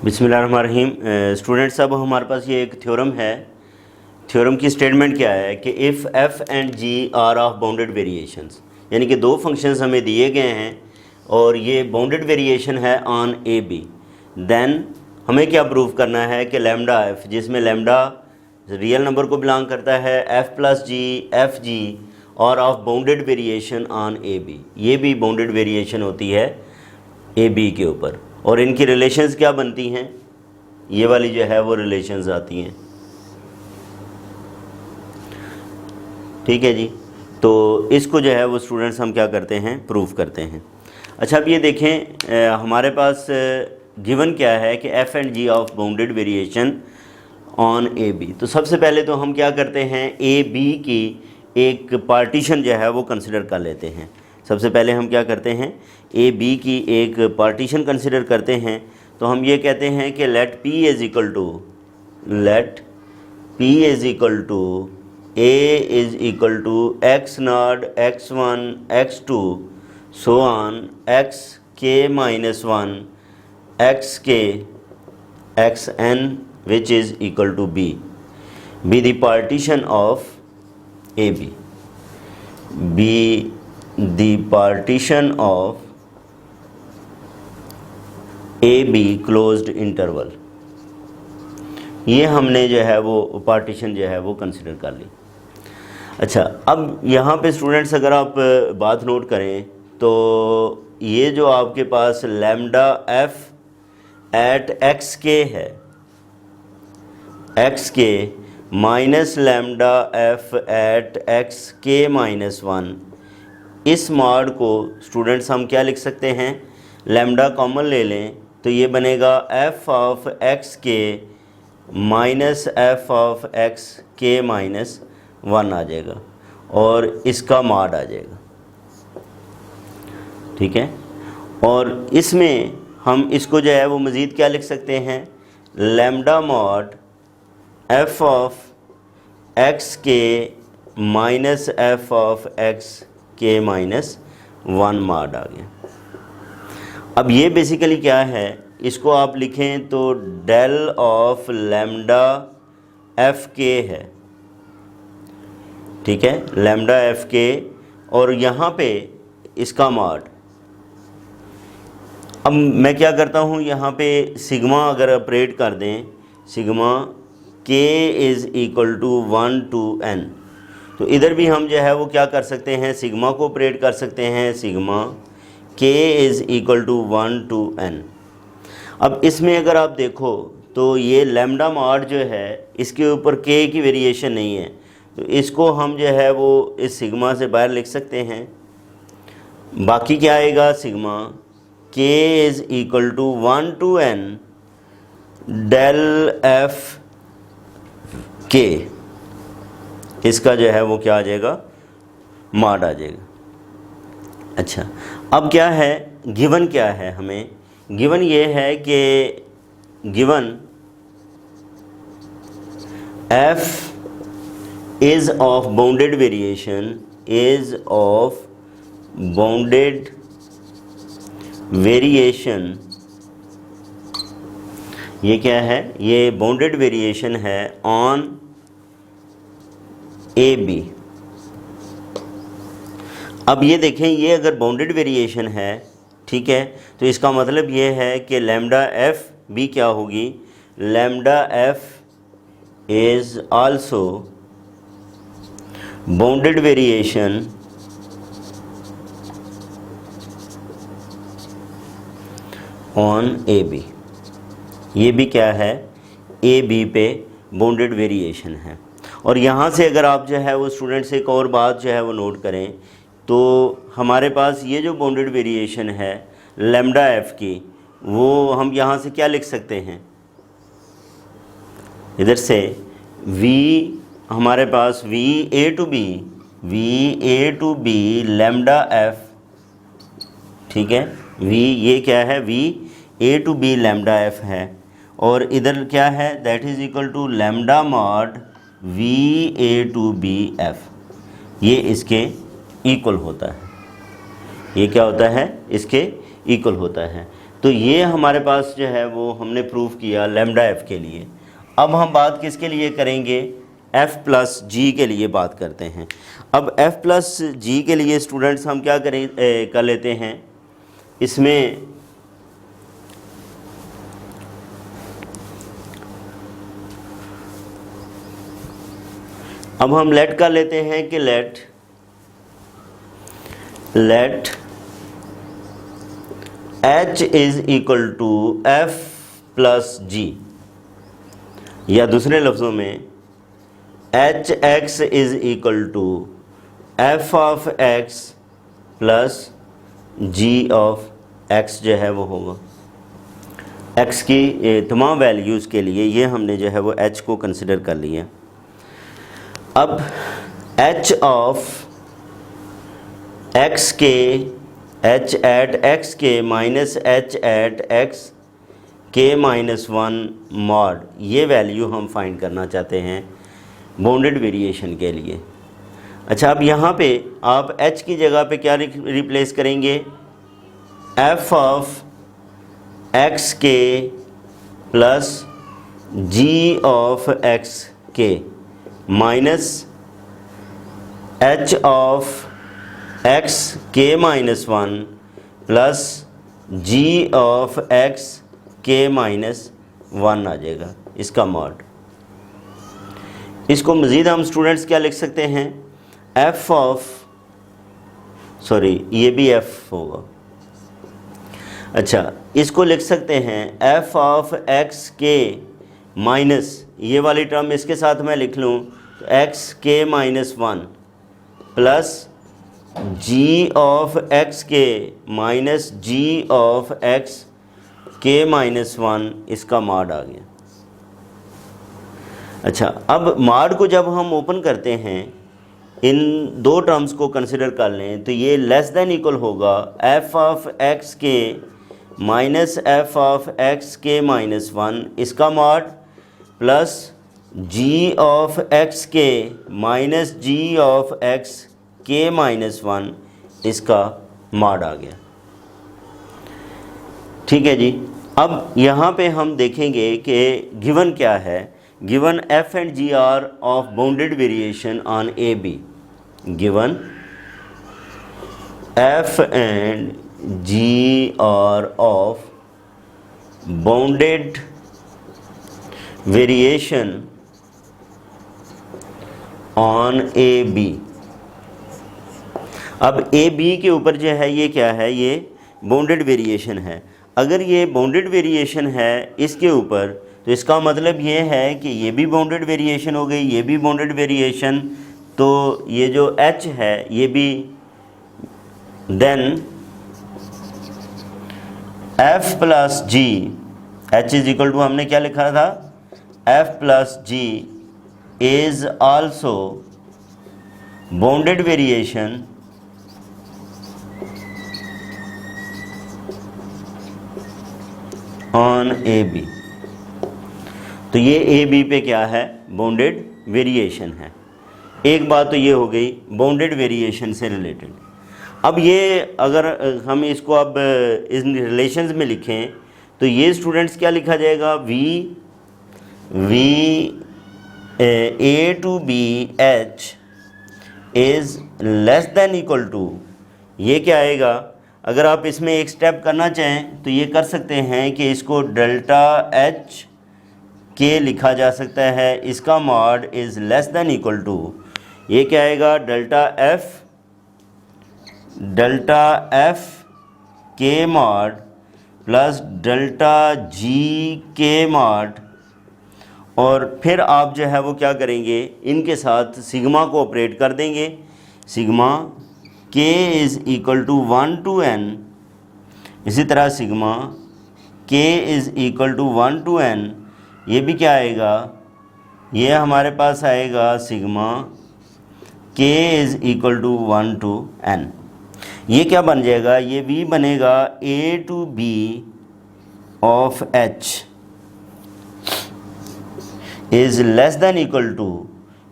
बिस्मिल्लाहिर्रहमानिर्रहीम। स्टूडेंट्स, अब हमारे पास ये एक थ्योरम है। थ्योरम की स्टेटमेंट क्या है कि if F and G are of bounded variations, यानी कि दो फंक्शंस हमें दिए गए हैं और ये बाउंडेड वेरिएशन है ऑन ए बी, देन हमें क्या प्रूव करना है कि लैम्डा एफ, जिसमें लैम्डा रियल नंबर को बिलोंग करता है, F plus G F G और of bounded variation on A B, ये भी बाउंडेड वेरिएशन होती है ए बी के ऊपर। और इनकी रिलेशंस क्या बनती हैं, ये वाली जो है वो रिलेशंस आती हैं। ठीक है जी, तो इसको जो है वो स्टूडेंट्स हम क्या करते हैं, प्रूव करते हैं। अच्छा, अब ये देखें हमारे पास गिवन क्या है कि F and G of bounded variation on A B. तो सबसे पहले तो हम क्या करते हैं, ए बी की एक पार्टीशन जो है वो कंसिडर कर लेते हैं। सबसे पहले हम क्या करते हैं, ए बी की एक पार्टीशन कंसिडर करते हैं। तो हम ये कहते हैं कि let P is equal to A is equal to X naught X one X two so on X के minus one X K X N which is equal to B B the partition of A B the partition of A B closed interval. ये हमने जो है वो partition जो है वो consider कर ली। अच्छा, अब यहाँ पे स्टूडेंट्स अगर आप बात नोट करें तो ये जो आपके पास lambda F at x K है, एक्स के minus lambda F at x के माइनस वन, इस मॉड को स्टूडेंट्स हम क्या लिख सकते हैं, लैम्डा कॉमन ले लें तो ये बनेगा एफ ऑफ एक्स के माइनस एफ ऑफ एक्स के माइनस वन आ जाएगा और इसका मॉड आ जाएगा। ठीक है, और इसमें हम इसको जो है वो मज़ीद क्या लिख सकते हैं, lambda mod F of x के माइनस एफ ऑफ एक्स के माइनस वन मॉड आ गया। अब ये बेसिकली क्या है, इसको आप लिखें तो डेल ऑफ लैम्डा एफ के है। ठीक है, लैम्डा एफ के, और यहाँ पे इसका मॉड। अब मैं क्या करता हूँ, यहाँ पे सिग्मा अगर ऑपरेट कर दें, sigma K is equal to 1 to n, तो इधर भी हम जो है वो क्या कर सकते हैं, सिग्मा को ऑपरेट कर सकते हैं, sigma K is equal to 1 to n। अब इसमें अगर आप देखो तो ये लैम्डा मॉड जो है इसके ऊपर के की वेरिएशन नहीं है, तो इसको हम जो है वो इस सिग्मा से बाहर लिख सकते हैं। बाकी क्या आएगा, sigma K is equal to 1 to n del F K, इसका जो है वो क्या आ जाएगा, मॉड आ जाएगा। अच्छा, अब क्या है, गिवन क्या है, हमें गिवन ये है कि given F is of bounded variation, is of bounded variation, ये क्या है, ये बाउंडेड वेरिएशन है ऑन ए बी। अब ये देखें, ये अगर बाउंडेड वेरिएशन है, ठीक है, तो इसका मतलब ये है कि लैम्डा एफ भी क्या होगी, lambda F is also bounded variation on A B. ये भी क्या है, ए बी पे बाउंडेड वेरिएशन है। और यहाँ से अगर आप जो है वो स्टूडेंट से एक और बात जो है वो नोट करें तो हमारे पास ये जो बाउंडेड वेरिएशन है लैम्डा एफ की, वो हम यहाँ से क्या लिख सकते हैं, इधर से v, हमारे पास v a to b lambda F, ठीक है, v ये क्या है, v a to b lambda F है, और इधर क्या है, that is equal to lambda mod V A to B F, ये इसके इक्वल होता है। ये क्या होता है, इसके इक्वल होता है। तो ये हमारे पास जो है वो हमने प्रूफ किया लैम्डा एफ़ के लिए। अब हम बात किसके लिए करेंगे, एफ़ प्लस जी के लिए बात करते हैं। अब एफ़ प्लस जी के लिए स्टूडेंट्स हम क्या करें कर लेते हैं, इसमें अब हम लेट कर लेते हैं कि let H is equal to f plus g, या दूसरे लफ्ज़ों में h x is equal to f of x plus g of x जो है वो होगा। एक्स की तमाम वैल्यूज़ के लिए ये हमने जो है वो एच को कंसिडर कर लिया। अब एच ऑफ एक्स के, एच एट एक्स के माइनस एच एट एक्स के माइनस वन मॉड, ये वैल्यू हम फाइंड करना चाहते हैं बाउंडेड वेरिएशन के लिए। अच्छा, अब यहाँ पे आप h की जगह पे क्या रिप्लेस करेंगे, f ऑफ x के plus g of x K minus h of x K minus one plus g of x K minus one आ जाएगा, इसका मॉड। इसको मज़ीद हम स्टूडेंट्स क्या लिख सकते हैं, f ऑफ, सॉरी ये भी f होगा, अच्छा इसको लिख सकते हैं f of x K minus, ये वाली टर्म इसके साथ मैं लिख लूँ तो x K minus one plus g of x K minus g of x K minus one, इसका मॉड आ गया। अच्छा, अब मॉड को जब हम ओपन करते हैं, इन दो टर्म्स को कंसिडर कर लें तो ये लेस देन इक्वल होगा f of x K minus f of x K minus one, इसका mod, plus g of x K minus g of x K minus one, इसका मॉड आ गया। ठीक है जी। अब यहाँ पे हम देखेंगे कि गिवन क्या है, given f and g are of bounded variation on AB, given f and g are of bounded variation on AB। अब AB के ऊपर जो है ये क्या है, ये बाउंडेड वेरिएशन है। अगर ये बाउंडेड वेरिएशन है इसके ऊपर, तो इसका मतलब ये है कि ये भी बाउंडेड वेरिएशन हो गई, ये भी बाउंडेड वेरिएशन, तो ये जो h है ये भी, then f plus G, h is equal to हमने क्या लिखा था, f plus G is also bounded variation on AB। तो ये AB पे क्या है, बाउंडेड वेरिएशन है। एक बात तो ये हो गई बाउंडेड वेरिएशन से रिलेटेड। अब ये अगर हम इसको अब इन रिलेशंस में लिखें तो ये स्टूडेंट्स क्या लिखा जाएगा, A to B H is less than equal to, ये क्या आएगा, अगर आप इसमें एक स्टेप करना चाहें तो ये कर सकते हैं कि इसको डेल्टा H के लिखा जा सकता है, इसका mod is less than equal to, ये क्या आएगा, delta F K mod plus delta G K mod, और फिर आप जो है वो क्या करेंगे, इनके साथ सिग्मा को ऑपरेट कर देंगे, sigma k is equal to 1 to n, इसी तरह sigma k is equal to 1 to n, ये भी क्या आएगा, ये हमारे पास आएगा sigma k is equal to 1 to n। ये क्या बन जाएगा, ये v बनेगा a to b of h is less than equal to,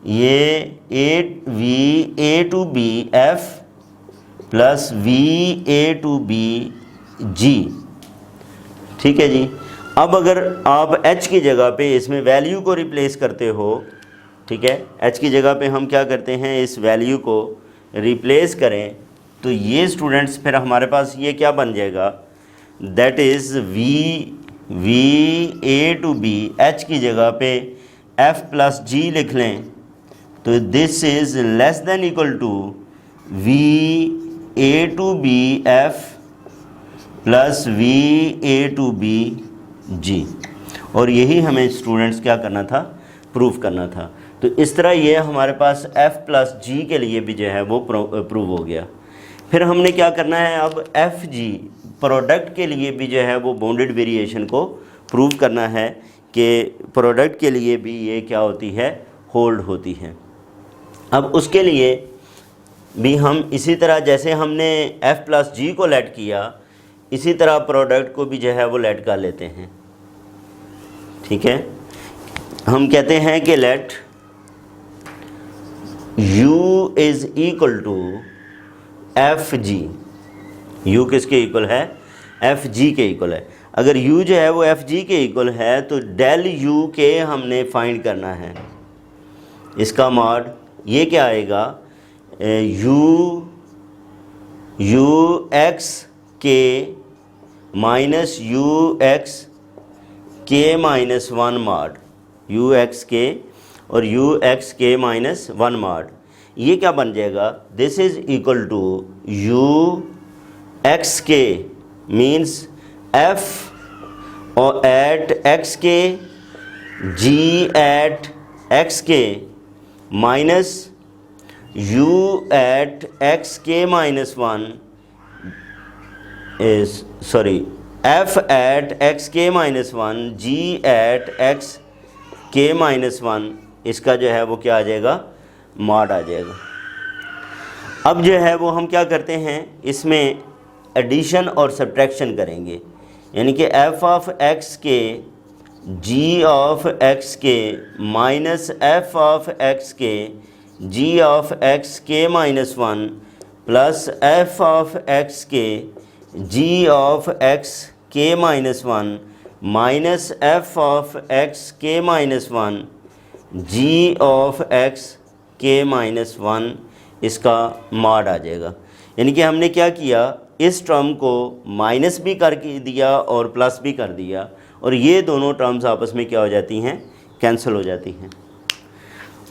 ये a to b f plus v a to b g ठीक है जी। अब अगर आप h की जगह पे इसमें वैल्यू को रिप्लेस करते हो, ठीक है, h की जगह पे हम क्या करते हैं, इस वैल्यू को रिप्लेस करें, तो ये स्टूडेंट्स फिर हमारे पास ये क्या बन जाएगा, that is v a to b, h की जगह पे f प्लस g लिख लें, तो this is less than equal to v a to b f plus v a to b g, और यही हमें स्टूडेंट्स क्या करना था, प्रूव करना था। तो इस तरह ये हमारे पास f प्लस g के लिए भी जो है वो प्रूव हो गया। फिर हमने क्या करना है, अब एफ जी प्रोडक्ट के लिए भी जो है वो बाउंडेड वेरिएशन को प्रूव करना है कि प्रोडक्ट के लिए भी ये क्या होती है, होल्ड होती है। अब उसके लिए भी हम इसी तरह जैसे हमने f प्लस जी को लेट किया, इसी तरह प्रोडक्ट को भी जो है वो लेट कर लेते हैं। ठीक है, हम कहते हैं कि let u is equal to F G. u किसके इक्वल है, एफ जी के इक्वल है। अगर u जो है वो एफ जी के इक्वल है तो डेल u के हमने फाइंड करना है, इसका मॉड ये क्या आएगा, u एक्स के माइनस u एक्स के minus one mod, u x के और u एक्स के माइनस वन मॉड, ये क्या बन जाएगा, this is equal to u x के मीन्स f और एट एक्स के g एट एक्स के माइनस u एट एक्स के minus one is sorry f at x के minus one g at x के माइनस वन, इसका जो है वो क्या आ जाएगा, मॉड आ जाएगा। अब जो है वो हम क्या करते हैं, इसमें एडिशन और सब्ट्रैक्शन करेंगे, यानी कि f ऑफ x के g of x K minus f of x के g of x K minus one plus f of x के g of x K minus one minus f of x K minus one g of x K minus one, इसका mod आ जाएगा। यानी कि हमने क्या किया, इस टर्म को माइनस भी कर दिया और प्लस भी कर दिया, और ये दोनों टर्म्स आपस में क्या हो जाती हैं, कैंसिल हो जाती हैं।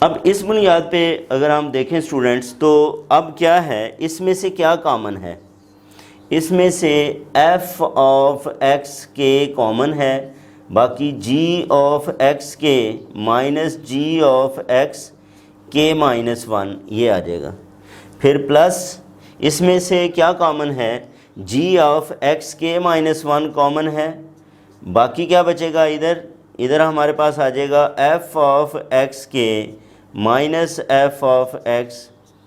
अब इस बुनियाद पे अगर हम देखें स्टूडेंट्स, तो अब क्या है, इसमें से क्या कॉमन है, इसमें से f ऑफ x के कॉमन है, बाकी g of x K minus g of x K minus one ये आ जाएगा। फिर प्लस इसमें से क्या कॉमन है, g of x K minus one common है, बाकी क्या बचेगा, इधर हमारे पास आ जाएगा f of x K minus f of x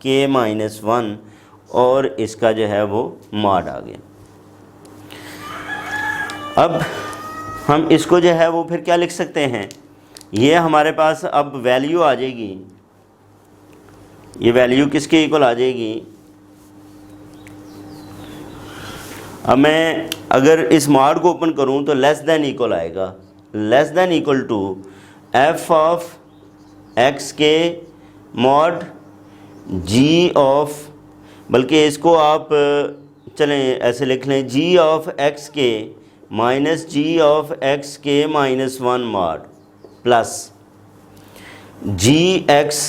K minus one, और इसका जो है वो मॉड आ गया। अब हम इसको जो है वो फिर क्या लिख सकते हैं, ये हमारे पास अब वैल्यू आ जाएगी, ये वैल्यू किसके इक्वल आ जाएगी। अब मैं अगर इस मॉड को ओपन करूं तो लेस देन इक्वल आएगा, less than equal to f of x K mod g of, बल्कि इसको आप चलें ऐसे लिख लें, g of x K minus g of x K minus one mod plus g x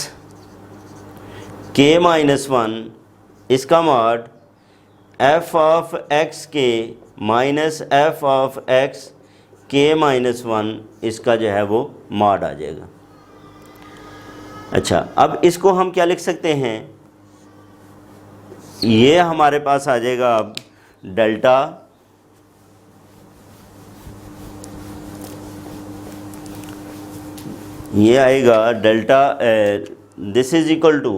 K minus one, इसका mod f of x K minus f of x K minus one, इसका जो है वो मॉड आ जाएगा। अच्छा, अब इसको हम क्या लिख सकते हैं, ये हमारे पास आ जाएगा अब डेल्टा ये आएगा delta, this is equal to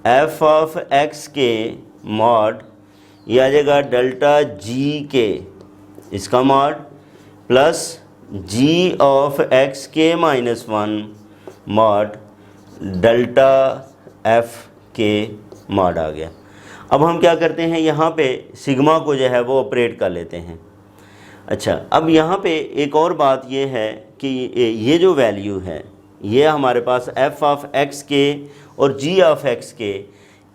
f of x K mod, ये आ जाएगा डेल्टा g के, इसका mod plus g of x K minus one mod delta f K mod आ गया। अब हम क्या करते हैं, यहाँ पे सिग्मा को जो है वो ऑपरेट कर लेते हैं। अच्छा, अब यहाँ पे एक और बात ये है कि ये जो वैल्यू है ये हमारे पास एफ ऑफ एक्स के और जी ऑफ एक्स के,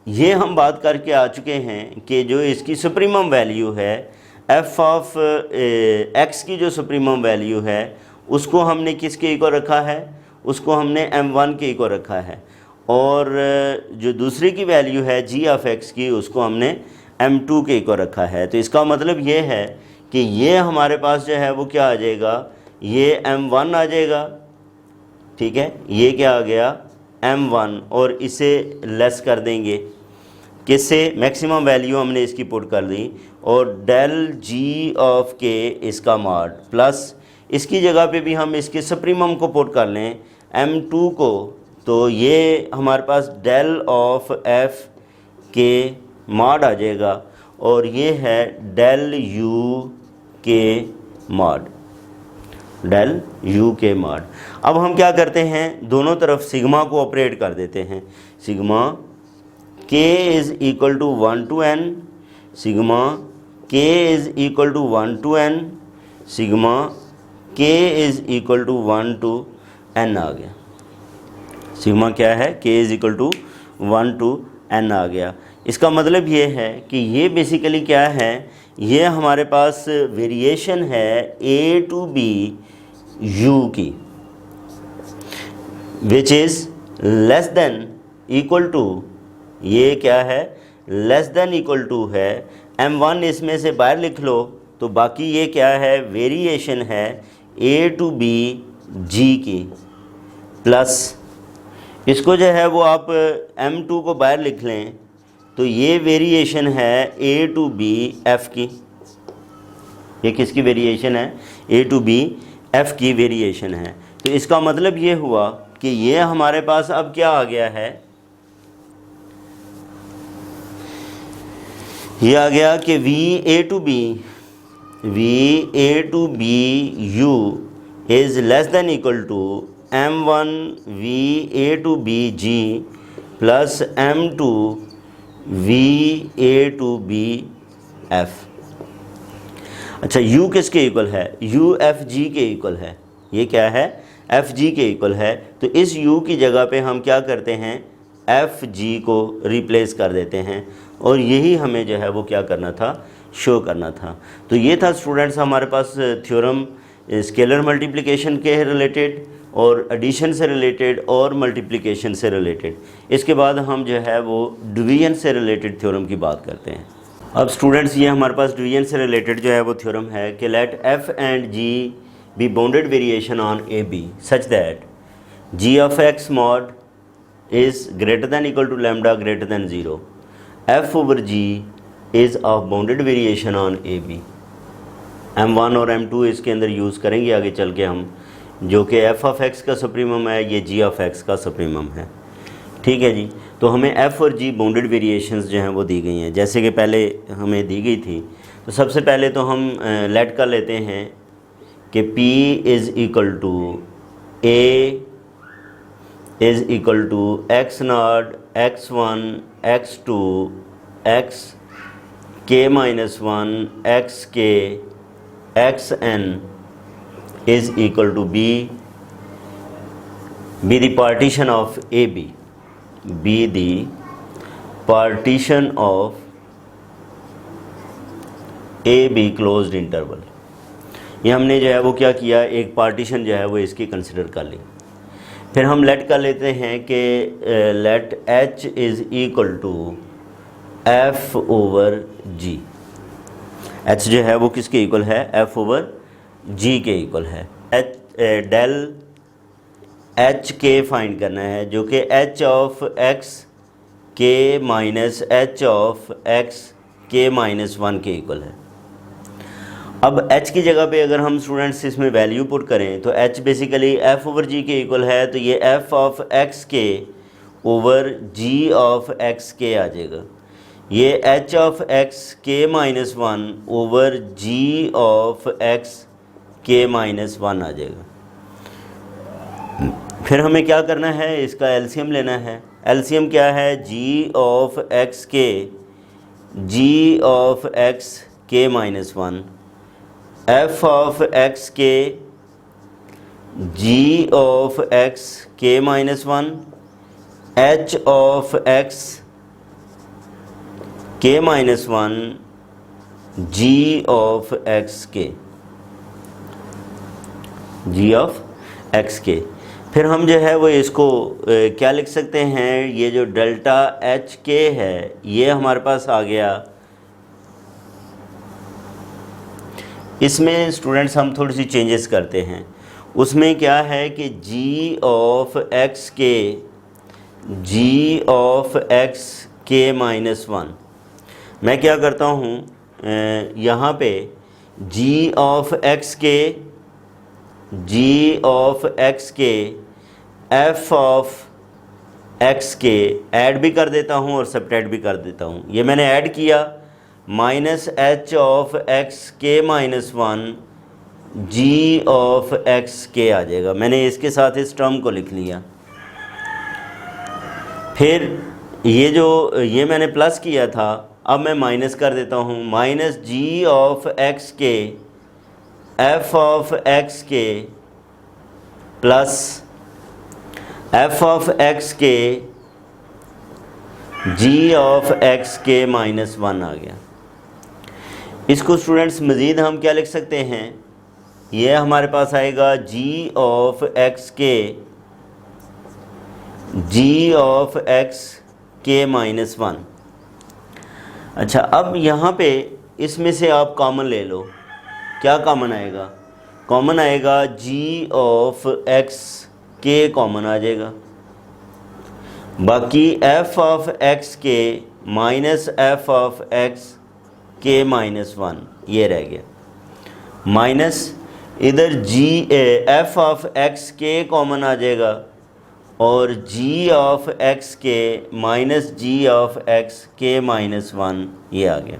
ये हम बात करके आ चुके हैं कि जो इसकी सुप्रीमम वैल्यू है एफ ऑफ एक्स की जो सुप्रीमम वैल्यू है उसको हमने किसके इक्वल रखा है, उसको हमने m1 के इक्वल रखा है, और जो दूसरी की वैल्यू है जी ऑफ एक्स की उसको हमने m2 के इक्वल रखा है। तो इसका मतलब ये है कि ये हमारे पास जो है वो क्या आ जाएगा, ये m1 आ जाएगा, ठीक है, ये क्या आ गया m1, और इसे लेस कर देंगे किससे, मैक्सिमम वैल्यू हमने इसकी पुट कर दी, और डेल जी ऑफ के इसका मॉड प्लस इसकी जगह पे भी हम इसके सुप्रीमम को पुट कर लें m2 को, तो ये हमारे पास डेल ऑफ एफ के मॉड आ जाएगा, और ये है डेल यू के मॉड, डेल यू के मॉड। अब हम क्या करते हैं, दोनों तरफ सिग्मा को ऑपरेट कर देते हैं, sigma k is equal to 1 to n, sigma k is equal to 1 to n, sigma k is equal to 1 to n आ गया। सिग्मा क्या है, k is equal to 1 to n आ गया। इसका मतलब ये है कि ये बेसिकली क्या है, ये हमारे पास वेरिएशन है a to b u की, which is less than equal to, ये क्या है, लेस देन इक्वल टू है m1, इसमें से बाहर लिख लो, तो बाकी ये क्या है, वेरिएशन है a to b g की, प्लस इसको जो है वो आप m2 को बाहर लिख लें, तो ये वेरिएशन है a to b f की, ये किसकी वेरिएशन है, a to b f की वेरिएशन है। तो इसका मतलब ये हुआ कि ये हमारे पास अब क्या आ गया है, ये आ गया कि v a to b u is less than equal to m1 v a to b g plus m2 v a to b f। अच्छा, u किसके इक्वल है, u f g के इक्वल है, ये क्या है, f g के इक्वल है। तो इस u की जगह पे हम क्या करते हैं, एफ जी को रिप्लेस कर देते हैं, और यही हमें जो है वो क्या करना था, शो करना था। तो ये था स्टूडेंट्स हमारे पास थ्योरम स्केलर मल्टीप्लिकेशन के रिलेटेड और एडिशन से रिलेटेड और मल्टीप्लिकेशन से रिलेटेड। इसके बाद हम जो है वो डिवीजन से रिलेटेड थ्योरम की बात करते हैं। अब स्टूडेंट्स ये हमारे पास डिवीजन से रिलेटेड जो है वो थ्योरम है कि let F and G be bounded variation on A B such that G of X mod is greater than equal to lambda greater than 0, f over g is of bounded variation on a b। m1 और m2 इसके अंदर use करेंगे आगे चल के हम, जो कि f ऑफ x का सुप्रीमम है, ये g ऑफ x का सुप्रीमम है, ठीक है जी। तो हमें f और g बाउंडेड वेरिएशंस जो हैं वो दी गई हैं, जैसे कि पहले हमें दी गई थी। तो सबसे पहले तो हम लेट कर लेते हैं कि p is equal to a is equal to x naught x1 x2 x k minus 1 x k xn is equal to b the partition of ab, be the partition of ab closed interval। ये हमने जो है वो क्या किया, एक partition जो है वो इसकी कंसिडर कर ली। फिर हम लेट कर लेते हैं कि let h is equal to f over g। h जो है वो किसके इक्वल है, f ओवर g के इक्वल है। डेल h के फाइंड करना है, जो कि h of x k minus h of x k minus 1 के इक्वल है। अब h की जगह पे अगर हम स्टूडेंट्स इसमें वैल्यू पुट करें तो h basically f over g के इक्वल है, तो ये f ऑफ x के ओवर g ऑफ x के आ जाएगा। ये h of x k minus 1 over g of x k minus 1 आ जाएगा। फिर हमें क्या करना है, इसका एलसीएम लेना है। एलसीएम क्या है, g ऑफ x के g of x k minus 1 f of x के जी ऑफ एक्स के minus one, h of x के minus one, ji of x के, जी ऑफ एक्स के। फिर हम जो है वो इसको क्या लिख सकते हैं, ये जो डेल्टा एच के है ये हमारे पास आ गया। इसमें स्टूडेंट्स हम थोड़ी सी चेंजेस करते हैं। उसमें क्या है कि जी ऑफ एक्स के, जी ऑफ एक्स के माइनस वन, मैं क्या करता हूँ यहाँ पे जी ऑफ एक्स के, जी ऑफ एक्स के एफ ऑफ एक्स के ऐड भी कर देता हूँ और सब्ट्रैक्ट भी कर देता हूँ। ये मैंने ऐड किया, माइनस एच ऑफ एक्स के minus one, ji of x K आ जाएगा। मैंने इसके साथ इस टर्म को लिख लिया। फिर ये मैंने प्लस किया था, अब मैं माइनस कर देता हूँ। माइनस जी ऑफ एक्स के एफ ऑफ एक्स के प्लस एफ ऑफ एक्स के जी ऑफ एक्स के माइनस वन आ गया। इसको स्टूडेंट्स मज़ीद हम क्या लिख सकते हैं, ये हमारे पास आएगा जी ऑफ एक्स के, जी ऑफ एक्स के माइनस वन। अच्छा, अब यहाँ पे इसमें से आप कॉमन ले लो। क्या कॉमन आएगा, कॉमन आएगा जी ऑफ एक्स के कॉमन आ जाएगा, बाकी एफ ऑफ एक्स के माइनस एफ ऑफ एक्स के माइनस वन ये रह गया, माइनस इधर जी एफ ऑफ एक्स के कॉमन आ जाएगा और जी ऑफ एक्स के माइनस जी ऑफ एक्स के माइनस वन ये आ गया।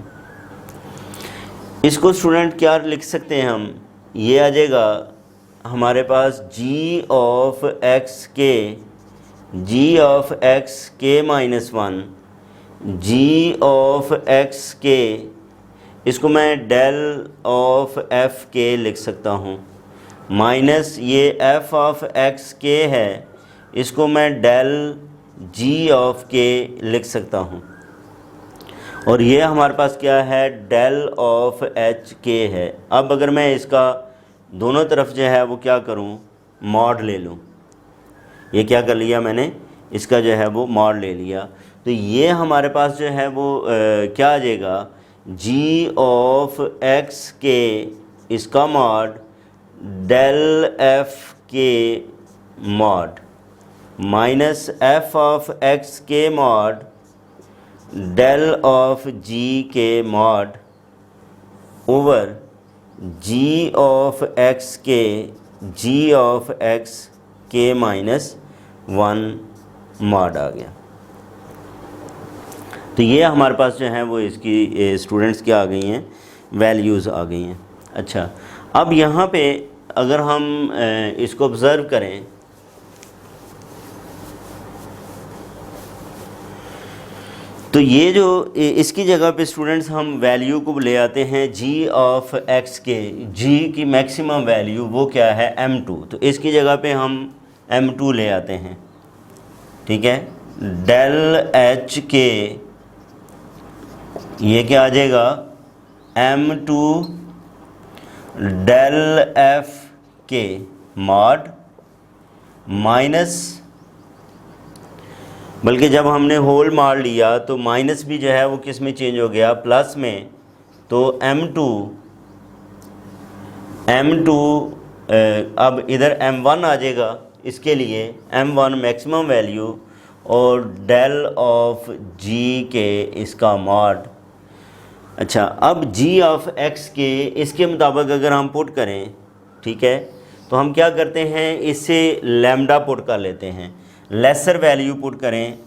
इसको स्टूडेंट क्या लिख सकते हैं हम, ये आ जाएगा हमारे पास जी ऑफ एक्स के, जी ऑफ एक्स के minus one, ji of x K, इसको मैं डेल ऑफ एफ के लिख सकता हूँ, माइनस ये एफ ऑफ एक्स के है, इसको मैं डेल जी ऑफ के लिख सकता हूँ। और ये हमारे पास क्या है, डेल ऑफ एच के है। अब अगर मैं इसका दोनों तरफ जो है वो क्या करूँ, मॉड ले लूँ, ये क्या कर लिया मैंने, इसका जो है वो मॉड ले लिया, तो ये हमारे पास जो है वो क्या आ जाएगा, जी ऑफ एक्स के इसका मॉड डेल एफ के mod minus F of x K mod del of जी के mod over G of x के जी ऑफ एक्स के माइनस वन मॉड आ गया। तो ये हमारे पास जो है वो इसकी स्टूडेंट्स क्या आ गई हैं, वैल्यूज़ आ गई हैं। अच्छा, अब यहाँ पे अगर हम इसको ऑब्ज़र्व करें तो ये जो इसकी जगह पे स्टूडेंट्स हम वैल्यू को ले आते हैं जी ऑफ एक्स के, जी की मैक्सिमम वैल्यू वो क्या है m2, तो इसकी जगह पे हम m2 ले आते हैं, ठीक है। डेल एच के ये क्या आ जाएगा m2 डेल एफ के मॉड माइनस, बल्कि जब हमने होल मार लिया तो माइनस भी जो है वो किस में चेंज हो गया, प्लस में, तो m2 अब इधर m1 आ जाएगा, इसके लिए m1 मैक्सिमम वैल्यू और डेल ऑफ g के इसका मॉड। अच्छा, अब g ऑफ x के इसके मुताबिक अगर हम पुट करें, ठीक है, तो हम क्या करते हैं, इससे लैम्डा पुट कर लेते हैं, लेसर वैल्यू पुट करें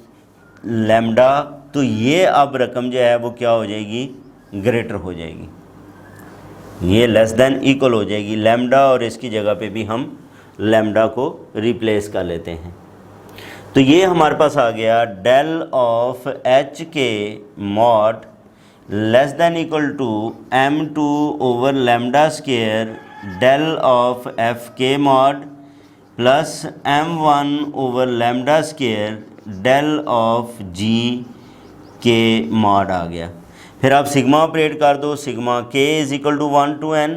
लैम्डा, तो ये अब रकम जो है वो क्या हो जाएगी, ग्रेटर हो जाएगी, ये लेस देन इक्वल हो जाएगी लैम्डा, और इसकी जगह पे भी हम लैम्डा को रिप्लेस कर लेते हैं। तो ये हमारे पास आ गया डेल ऑफ एच के mod less than equal to m2 over lambda square del of f के mod plus m1 over lambda square del of जी के मॉड आ गया। फिर आप सिग्मा ऑपरेट कर दो, sigma K is equal to 1 to n,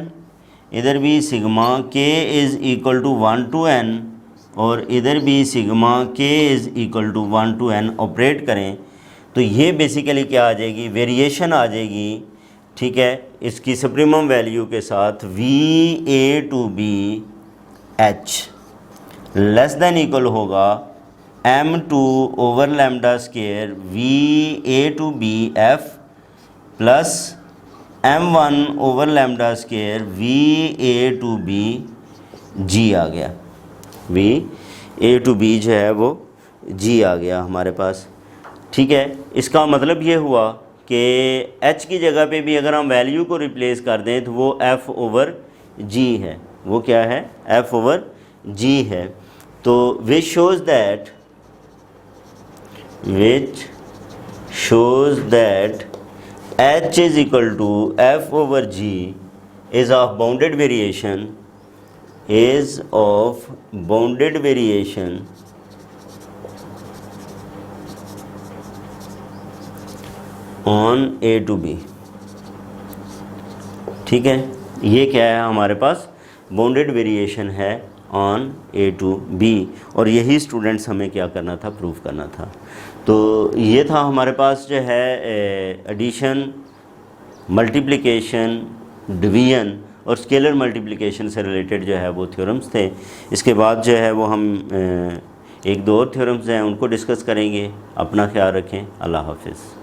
इधर भी sigma K is equal to 1 to n और इधर भी sigma K is equal to 1 to n operate करें तो ये बेसिकली क्या आ जाएगी, वेरिएशन आ जाएगी, ठीक है, इसकी सुप्रीमम वैल्यू के साथ V A to b h less than equal होगा m2 over lambda square V A to B f plus m1 over lambda square V A to b g आ गया। वी ए टू बी जो है वो जी आ गया हमारे पास, ठीक है। इसका मतलब ये हुआ कि h की जगह पे भी अगर हम वैल्यू को रिप्लेस कर दें तो वो f ओवर g है, वो क्या है, f ओवर g है। तो which shows that h is equal to f over g is of bounded variation on A to B, ठीक है। ये क्या है हमारे पास, बाउंडेड वेरिएशन है ऑन ए टू बी, और यही स्टूडेंट्स हमें क्या करना था, प्रूफ करना था। तो ये था हमारे पास जो है एडिशन, मल्टीप्लिकेशन, डिवीजन और स्केलर मल्टीप्लिकेशन से रिलेटेड जो है वो थ्योरम्स थे। इसके बाद जो है वो हम एक दो और थ्योरम्स हैं उनको डिस्कस करेंगे। अपना ख्याल रखें। अल्लाह हाफिज़।